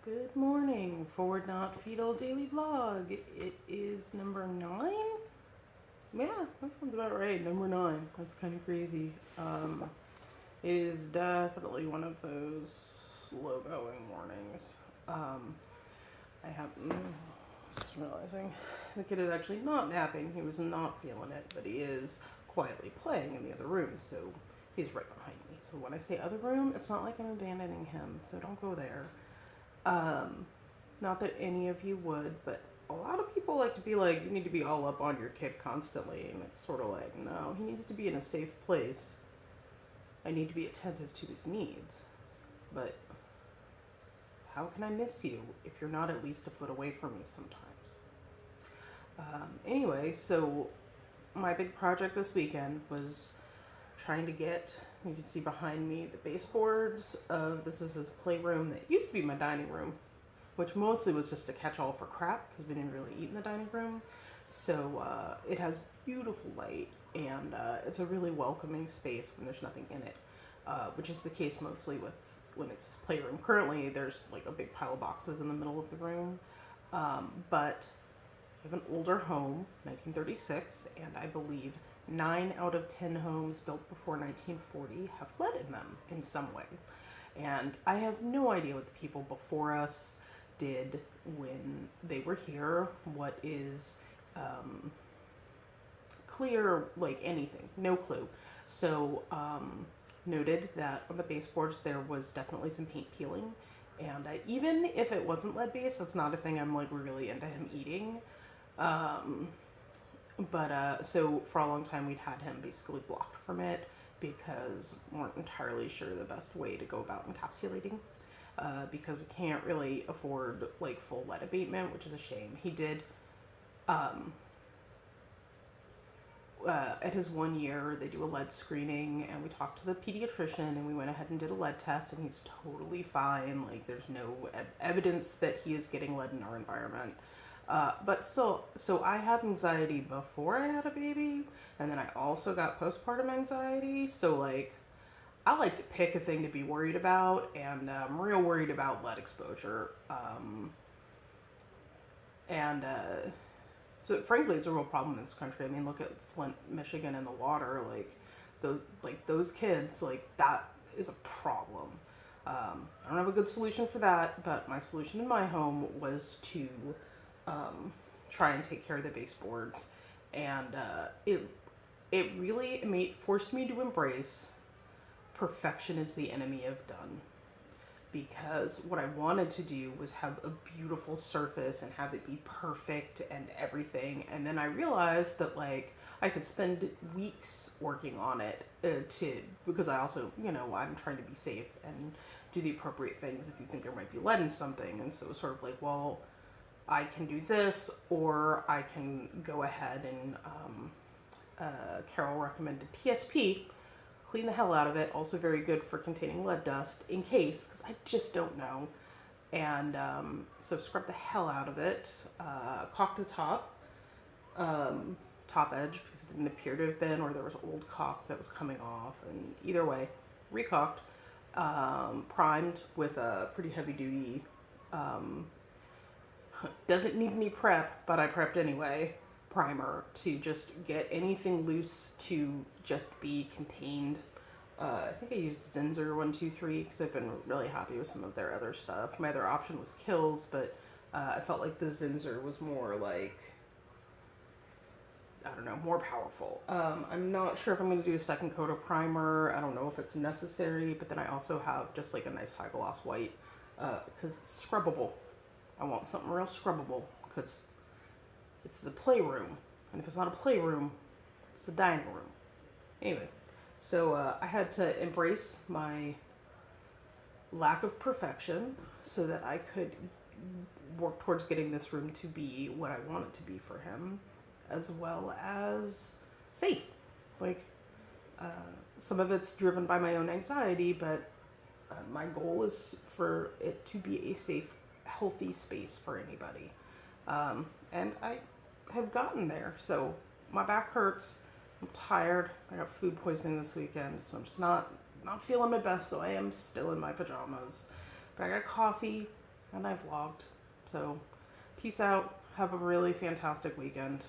Good morning, Forward Not Fetal Daily Vlog. It is number 9? Yeah, that sounds about right. Number 9. That's kind of crazy. It is definitely one of those slow going mornings. I have. Just realizing the kid is actually not napping. He was not feeling it, but he is quietly playing in the other room, so he's right behind me. So when I say other room, it's not like I'm abandoning him, so don't go there. Um, Not that any of you would, but a lot of people like to be like, you need to be all up on your kid constantly. And it's sort of like, no, he needs to be in a safe place. I need to be attentive to his needs. But how can I miss you if you're not at least a foot away from me sometimes? Anyway, so my big project this weekend was trying to get, you can see behind me, the baseboards of, this is his playroom that used to be my dining room, which mostly was just a catch-all for crap because we didn't really eat in the dining room. So it has beautiful light, and it's a really welcoming space when there's nothing in it, which is the case mostly with when it's his playroom. Currently, there's like a big pile of boxes in the middle of the room, but I have an older home, 1936, and I believe 9 out of 10 homes built before 1940 have lead in them in some way. And I have no idea what the people before us did when they were here, what is clear, like anything, no clue. So, noted that on the baseboards there was definitely some paint peeling. And even if it wasn't lead based, that's not a thing I'm like really into him eating. Um, so for a long time we'd had him basically blocked from it because we weren't entirely sure the best way to go about encapsulating. Because we can't really afford like full lead abatement, which is a shame. He did, at his 1 year, they do a lead screening, and we talked to the pediatrician, and we went ahead and did a lead test, and he's totally fine. Like, there's no evidence that he is getting lead in our environment. But still, so I had anxiety before I had a baby, and then I also got postpartum anxiety. So, like, I like to pick a thing to be worried about, and I'm real worried about lead exposure. And so, frankly, it's a real problem in this country. I mean, look at Flint, Michigan, and the water. Those kids, like that is a problem. I don't have a good solution for that, but my solution in my home was to try and take care of the baseboards, and it really forced me to embrace perfection is the enemy of done, because what I wanted to do was have a beautiful surface and have it be perfect and everything, and then I realized that like I could spend weeks working on it because I also, I'm trying to be safe and do the appropriate things if you think there might be lead in something. And so it was sort of like, well, I can do this, or I can go ahead and Carol recommended TSP, clean the hell out of it. Also very good for containing lead dust in case, because I just don't know. And so scrub the hell out of it, caulk the top edge because it didn't appear to have been, or there was old caulk that was coming off. And either way, recaulked, primed with a pretty heavy duty, doesn't need any prep, but I prepped anyway, primer to just get anything loose to just be contained. I think I used Zinsser 123 because I've been really happy with some of their other stuff. My other option was Kills, but I felt like the Zinsser was more like, I don't know, more powerful. I'm not sure if I'm going to do a second coat of primer. I don't know if it's necessary, but then I also have just like a nice high gloss white because it's scrubbable. I want something real scrubbable because this is a playroom, and if it's not a playroom, it's a dining room. Anyway, so I had to embrace my lack of perfection so that I could work towards getting this room to be what I want it to be for him, as well as safe. Like, some of it's driven by my own anxiety, but my goal is for it to be a safe, healthy space for anybody. And I have gotten there. So my back hurts. I'm tired. I got food poisoning this weekend, so I'm just not feeling my best. So I am still in my pajamas. But I got coffee. and I vlogged. So, peace out. Have a really fantastic weekend.